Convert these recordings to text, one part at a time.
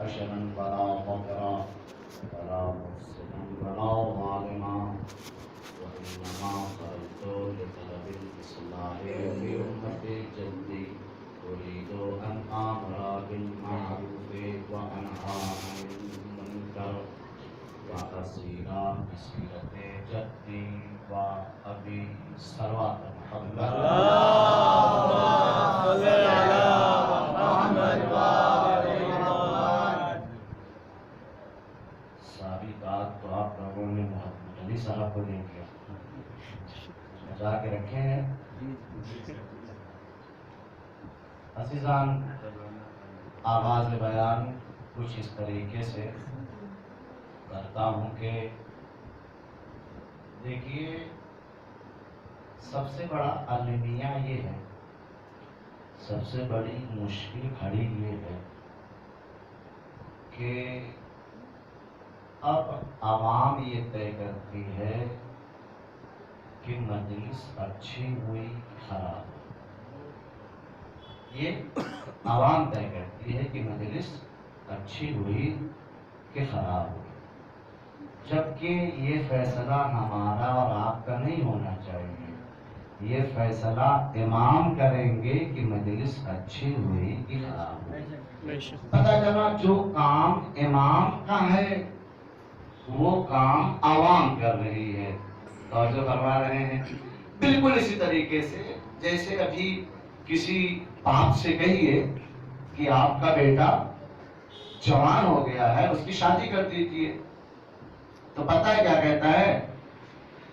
حشرا ولا فقرا ولا محسنا ولا ظالما وإنما خرجت لطلب الإصلاح في أمة جدي أريد أن آمر بالمعروف وأنهى عن المنكر وأسير مسيرة جدي وأبي صلوات محمد ساری بات تو آپ لوگوں نے محمد علی صاحب کو دے دیا، بچا کے رکھے ہیں۔ عزیزان، آغاز بیان کچھ اس طریقے سے کرتا ہوں کہ دیکھیے، سب سے بڑا المیہ یہ ہے، سب سے بڑی مشکل کھڑی یہ ہے کہ اب عوام یہ طے کرتی ہے کہ مجلس اچھی ہوئی خراب ہوئی۔ یہ عوام طے کرتی ہے کہ مجلس اچھی ہوئی کہ خراب ہوئی، جبکہ یہ فیصلہ ہمارا اور آپ کا نہیں ہونا چاہیے۔ یہ فیصلہ امام کریں گے کہ مجلس اچھی ہوئی کہ خراب ہوئی۔ پتہ چلا جو کام امام کا ہے وہ کام عوام کر رہی ہے۔ توجہ فرما رہے ہیں؟ بالکل اسی طریقے سے جیسے ابھی کسی باپ سے کہیے کہ آپ کا بیٹا جوان ہو گیا ہے، اس کی شادی کر دیجیے، تو پتہ ہے کیا کہتا ہے؟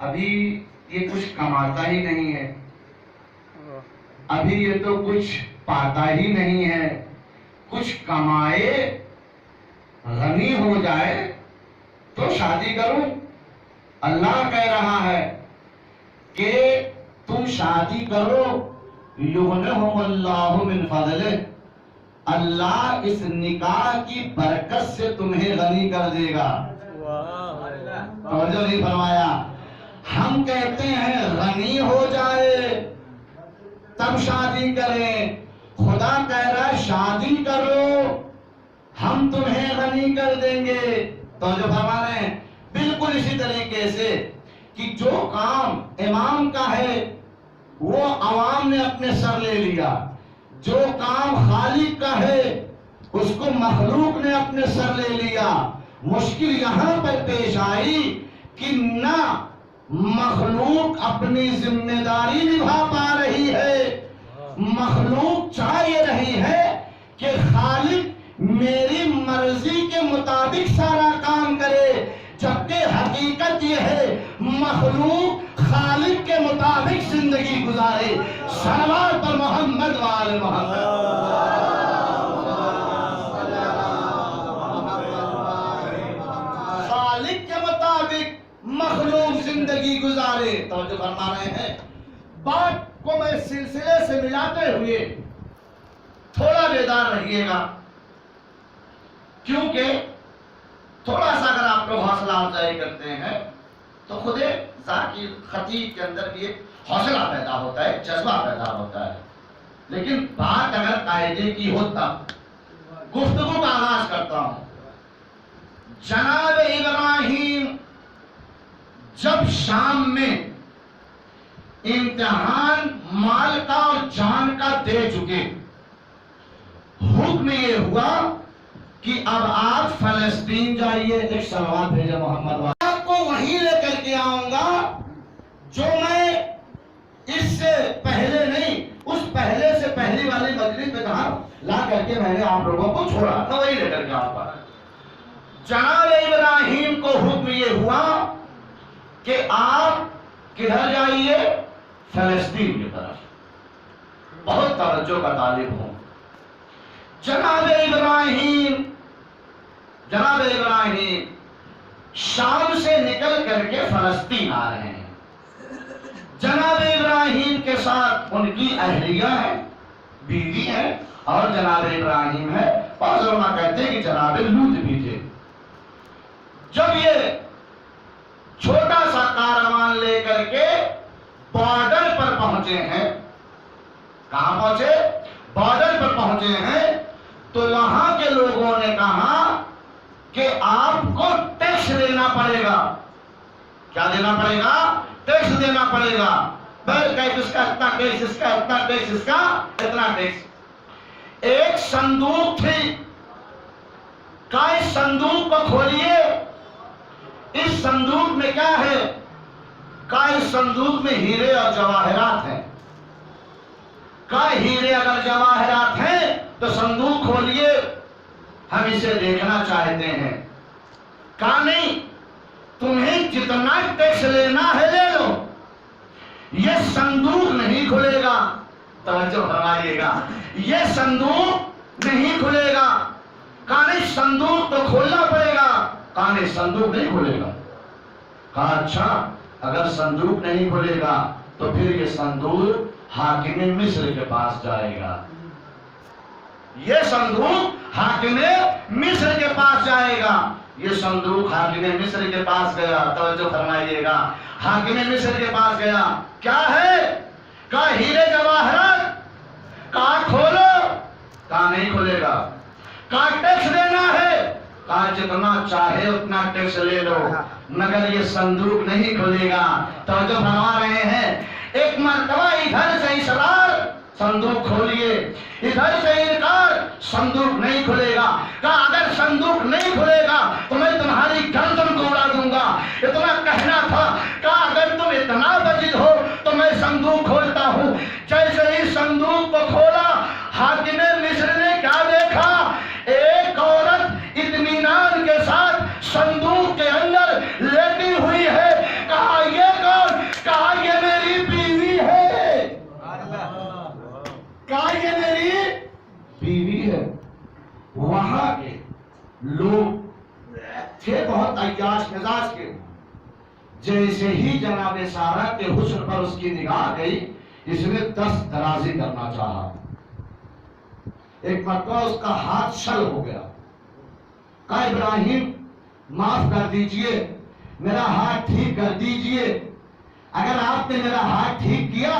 ابھی یہ کچھ کماتا ہی نہیں ہے، ابھی یہ تو کچھ پاتا ہی نہیں ہے، کچھ کمائے غنی ہو جائے تو شادی کروں۔ اللہ کہہ رہا ہے کہ تم شادی کرو، یغنہم اللہ من فضلہ، اللہ اس نکاح کی برکت سے تمہیں غنی کر دے گا۔ توجہ نہیں فرمایا؟ ہم کہتے ہیں غنی ہو جائے تب شادی کریں، خدا کہہ رہا ہے شادی کرو ہم تمہیں غنی کر دیں گے۔ توجہ فرما رہے ہیں؟ بالکل اسی طریقے سے کہ جو کام امام کا ہے وہ عوام نے اپنے سر لے لیا، جو کام خالق کا ہے اس کو مخلوق نے اپنے سر لے لیا۔ مشکل یہاں پر پیش آئی کہ نہ مخلوق اپنی ذمہ داری نبھا پا رہی ہے، مخلوق چاہ یہ رہی ہے کہ خالق میری مرضی کے مطابق سارا کام کرے، جبکہ حقیقت یہ ہے مخلوق خالق کے مطابق زندگی گزارے۔ صلوات پر محمد وآل محمد۔ خالق کے مطابق مخلوق زندگی گزارے۔ توجہ فرما رہے ہیں؟ بات کو میں سلسلے سے ملاتے ہوئے تھوڑا بیدار رہیے گا، کیونکہ تھوڑا سا اگر آپ لوگ حوصلہ افزائی کرتے ہیں تو خود ذاکر خطیب کے اندر بھی ایک حوصلہ پیدا ہوتا ہے، جذبہ پیدا ہوتا ہے۔ لیکن بات اگر قاعدے کی ہو تب گفتگو کا آغاز کرتا ہوں۔ جناب ابراہیم جب شام میں امتحان مال کا اور جان کا دے چکے، حکم یہ ہوا کہ اب آپ فلسطین جائیے۔ ایک صلوات بھیجے محمد۔ آپ کو وہیں لے کر کے آؤں گا جو میں اس سے پہلے نہیں، اس پہلے سے پہلی والی مجلس میں جہاں لا کر کے میں نے آپ لوگوں کو چھوڑا تھا وہیں لے کر کے آؤں گا۔ جناب ابراہیم کو حکم یہ ہوا کہ آپ کدھر جائیے؟ فلسطین کی طرف۔ بہت توجہ کا طالب ہوں۔ جناب ابراہیم شام سے نکل کر کے فلسطین آ رہے ہیں۔ جناب ابراہیم کے ساتھ ان کی اہلیہ ہے، بیوی ہے، اور جناب ابراہیم ہے، بعض علماء کہتے ہیں کہ جناب لوط بھی تھے۔ جب یہ چھوٹا سا کاروان لے کر کے بارڈر پر پہنچے ہیں، کہاں پہنچے؟ بارڈر پر پہنچے ہیں، تو تو وہاں کے لوگوں نے کہا کہ آپ کو ٹیکس دینا پڑے گا. کیا دینا پڑے گا؟ ٹیکس دینا پڑے گا. اس کا اتنا ٹیکس، اس کا اتنا ٹیکس، اس کا اتنا ٹیکس. ایک صندوق تھی، کہا اس صندوق کو کھولیے. اس صندوق میں کیا ہے؟ کہا اس صندوق میں ہیرے اور جواہرات ہیں. کہا ہیرے اگر جواہرات ہیں تو صندوق کھولیے، ہم اسے دیکھنا چاہتے ہیں. کہا نہیں، تمہیں جتنا ٹیکس لینا ہے لے لو، یہ صندوق نہیں کھلے گا. توجہ فرمائیے گا، یہ صندوق نہیں کھلے گا. کہا نہیں صندوق تو کھولنا پڑے گا. کہا نہیں صندوق نہیں کھلے گا. کہا اچھا، اگر صندوق نہیں کھلے گا تو پھر یہ صندوق حاکم مصر کے پاس جائے گا. یہ صندوق حاکم مصر کے پاس جائے گا. یہ صندوق حاکم مصر کے پاس گیا. توجہ فرمائیے گا، حاکم مصر کے پاس گیا. کیا ہے؟ کہا ہیرے جواہرات. کہا کھولو. کہا نہیں کھلے گا. کہا ٹیکس دینا ہے. کہا جتنا چاہے اتنا ٹیکس لے لو، مگر یہ صندوق نہیں کھلے گا. توجہ فرما رہے ہیں. ایک مرتبہ ادھر سے اصرار، صندوق کھولیے، ادھر سے انکار، صندوق نہیں کھلے گا. کہا اگر صندوق نہیں کھلے گا تو میں تمہاری گردن کو اڑا دوں گا. اتنا کہنا تھا. کہا اگر تم اتنا بجد ہو تو میں صندوق کھولتا ہوں. جیسے ہی صندوق کو کھولا، حاکم مصر نے کیا دیکھا؟ ایک عورت اطمینان کے ساتھ صندوق کے اندر لیٹی ہوئی ہے. کہا یہ کون؟ کہا یہ میری بیوی ہے. کہا یہ میری بیوی ہے. وہاں کے لوگ تھے بہت عیاش مزاج کے. جیسے ہی جناب سارہ کے حسن پر اس کی نگاہ گئی، اس نے دست درازی کرنا چاہا. ایک مرتبہ اس کا ہاتھ شل ہو گیا. کہا ابراہیم معاف کر دیجئے، میرا ہاتھ ٹھیک کر دیجئے. اگر آپ نے میرا ہاتھ ٹھیک کیا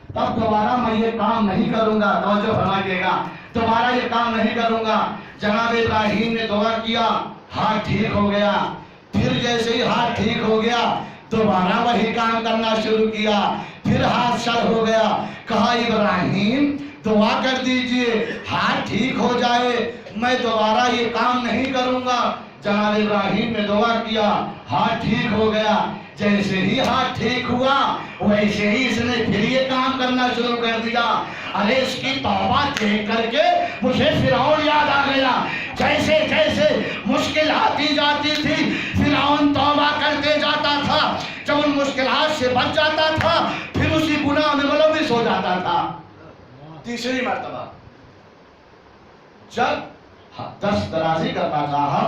تب دوبارہ میں یہ کام نہیں کروں گا. توجہ فرمائیے گا، دوبارہ یہ کام نہیں کروں گا. جناب ابراہیم نے دعا کیا، ہاتھ ٹھیک ہو گیا. پھر جیسے ہی ہاتھ ٹھیک ہو گیا دوبارہ وہی کام کرنا شروع کیا. پھر ہاتھ شل ہو گیا. کہا ابراہیم دعا کر دیجئے ہاتھ ٹھیک ہو جائے، میں دوبارہ یہ کام نہیں کروں گا. جناب ابراہیم نے دعا کیا، ہاتھ ٹھیک ہو گیا. جیسے ہی ہاتھ ٹھیک ہوا ویسے ہی اس نے پھر یہ کام کرنا شروع کر دیا. ارے اس کی توبہ دیکھ کر کے مجھے فرعون یاد آ گیا. جیسے جیسے مشکل آتی جاتی تھی فرعون توبہ کرتے جاتا تھا. جب ان مشکلات سے بچ جاتا تھا پھر اسی گناہ میں ملوث ہو جاتا تھا. تیسری مرتبہ جب دست درازی کرنا چاہا،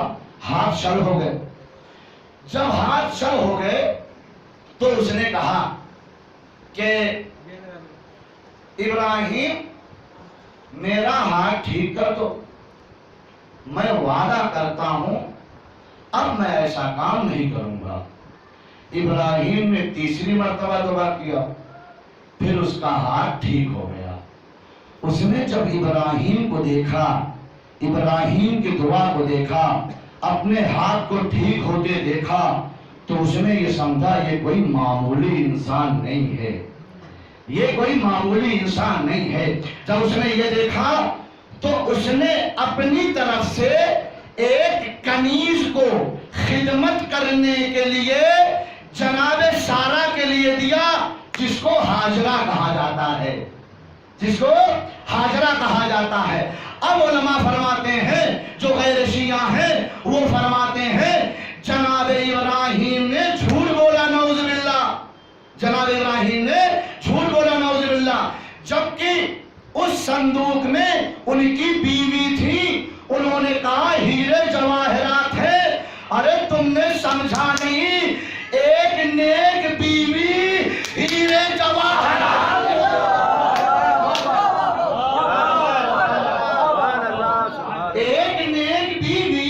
ہاتھ شل ہو گئے. جب ہاتھ شل ہو گئے تو اس نے کہا کہ ابراہیم میرا ہاتھ ٹھیک کر دو، میں وعدہ کرتا ہوں اب میں ایسا کام نہیں کروں گا. ابراہیم نے تیسری مرتبہ دعا کیا، پھر اس کا ہاتھ ٹھیک ہو گیا. اس نے جب ابراہیم کو دیکھا، ابراہیم کی دعا کو دیکھا، اپنے ہاتھ کو ٹھیک ہوتے دیکھا تو اس نے یہ سمجھا یہ کوئی معمولی انسان نہیں ہے، یہ کوئی معمولی انسان نہیں ہے. جب اس نے یہ دیکھا تو اس نے اپنی طرف سے ایک کنیز کو خدمت کرنے کے لیے جناب سارہ کے لیے دیا، جس کو ہاجرہ کہا جاتا ہے، جس کو ہاجرہ کہا جاتا ہے. اب علماء فرماتے ہیں جو غیر شیعہ ہیں وہ فرماتے ہیں جناب ابراہیم نے جھوٹ بولا، نعوذ باللہ. جناب ابراہیم نے جھوٹ بولا، نعوذ باللہ. جبکہ اس صندوق میں ان کی بیوی تھی. انہوں نے کہا ہیرے جواہرات ہیں. ارے تم نے سمجھا نہیں، ایک نیک بیوی ہیرے جواہرات. ایک نیک بیوی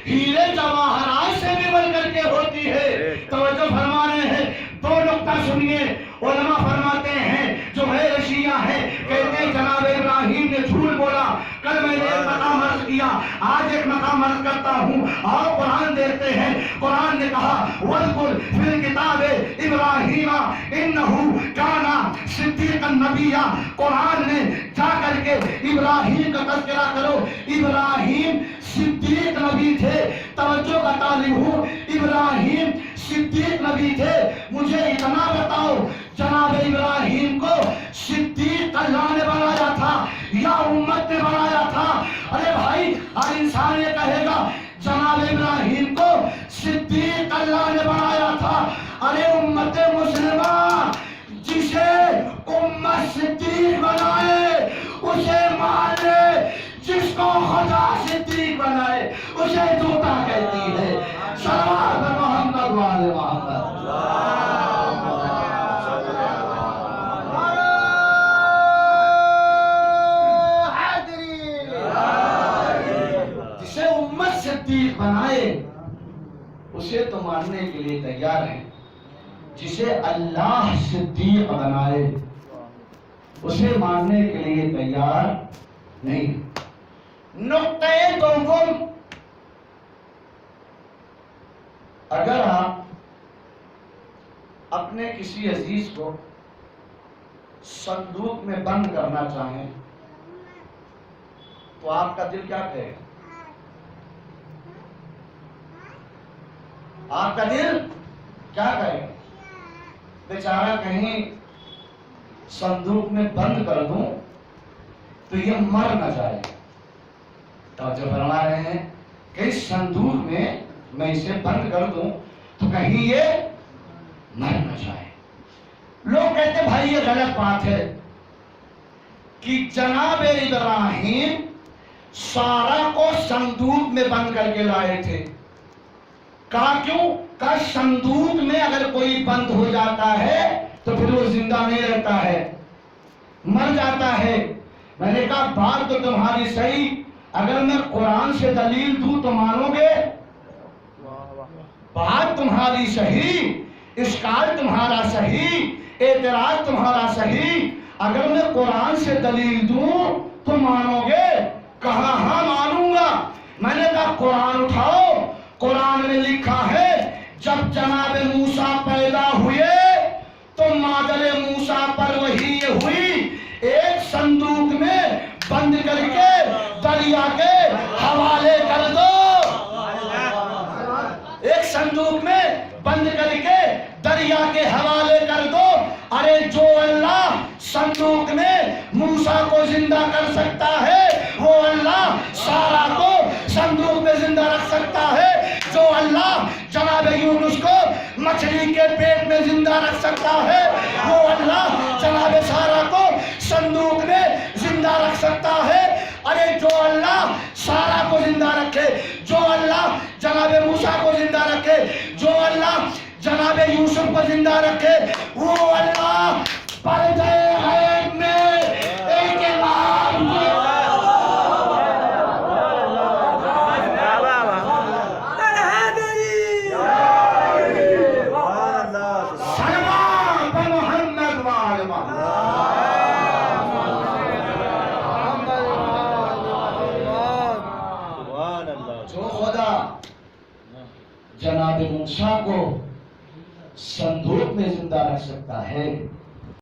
ہیرے جواہرات سے بھی بڑھ کر کے ہوتی ہے. توجہ فرما رہے ہیں. دو نقطہ سنیے. علماء فرماتے ہیں جو غیر شیعہ ہیں کہتے ہیں جناب ابراہیم نے جھوٹ بولا. کل میں نے ایک مقام عرض کیا. آج ایک مقام عرض کرتا ہوں اور قرآن دیکھتے ہیں. قرآن نے کہا وَاذْكُرْ فِي الْكِتَابِ إِبْرَاهِيمَ إِنَّهُ كَانَ صِدِّيقًا نَبِيًّا. قرآن نے جا کر کے ابراہیم کا تذکرہ کرو. ابراہیم صدیق نبی تھے. توجہ کا طالب ہوں, ابراہیم صدیق نبی تھے. مجھے اتنا بتاؤ جناب ابراہیم کو صدیق اللہ نے بنایا تھا یا امت نے بنایا تھا؟ ارے بھائی ہر انسان یہ کہے گا جناب ابراہیم کو صدیق اللہ نے بنایا تھا. ارے امت مسلمہ, جسے امت صدیق بنائے اسے مان لے, جس کو خدا صدیق بنائے اسے جھوٹا کہتی ہے. صلوات محمد وآل محمد. جسے امت صدیق بنائے اسے تو ماننے کے لیے تیار ہیں, جسے اللہ صدیق بنائے اسے ماننے کے لیے تیار نہیں. نقطۂ دوم, اگر آپ اپنے کسی عزیز کو صندوق میں بند کرنا چاہیں تو آپ کا دل کیا کہے گا؟ آپ کا دل کیا کہے گا؟ بیچارہ کہیں صندوق میں بند کر دوں تو یہ مر نہ جائے. توجہ فرما رہے ہیں کہ اس صندوق میں میں اسے بند کر دوں تو کہیں یہ مر نہ جائے. لوگ کہتے بھائی یہ غلط بات ہے کہ جناب ابراہیم سارا کو صندوق میں بند کر کے لائے تھے. کہا کیوں؟ کہ صندوق میں اگر کوئی بند ہو جاتا ہے تو پھر وہ زندہ نہیں رہتا ہے, مر جاتا ہے. میں نے کہا بات تو تمہاری صحیح, اگر میں قرآن سے دلیل دوں تو مانو گے؟ بات تمہاری صحیح, اشکال تمہارا صحیح, اعتراض تمہارا صحیح, اگر میں قرآن سے دلیل دوں تو مانو گے؟ کہا ہاں مانوں گا. میں نے کہا قرآن اٹھاؤ. قرآن میں لکھا ہے جب جناب موسیٰ پیدا ہوئے تو مادر موسیٰ پر وحی ہوئی, ایک صندوق میں بند کر کے دریا کے حوالے کر دو. ایک صندوق میں بند کر کے دریا کے حوالے کر دو. ارے جو اللہ صندوق میں موسیٰ کو زندہ کر سکتا ہے وہ اللہ سارا کو صندوق میں زندہ رکھ سکتا ہے. جو اللہ جناب یونس کو مچھلی کے پیٹ میں زندہ رکھ سکتا ہے وہ اللہ جناب سارا کو صندوق میں زندہ رکھ سکتا ہے. ارے جو اللہ سارا کو زندہ رکھے, جو اللہ جناب موسیٰ کو زندہ رکھے, جو اللہ جناب یوسف کو زندہ رکھے, وہ اللہ پردے غیب میں ایک امام جناب موسیٰ کو صندوق میں زندہ رکھ سکتا ہے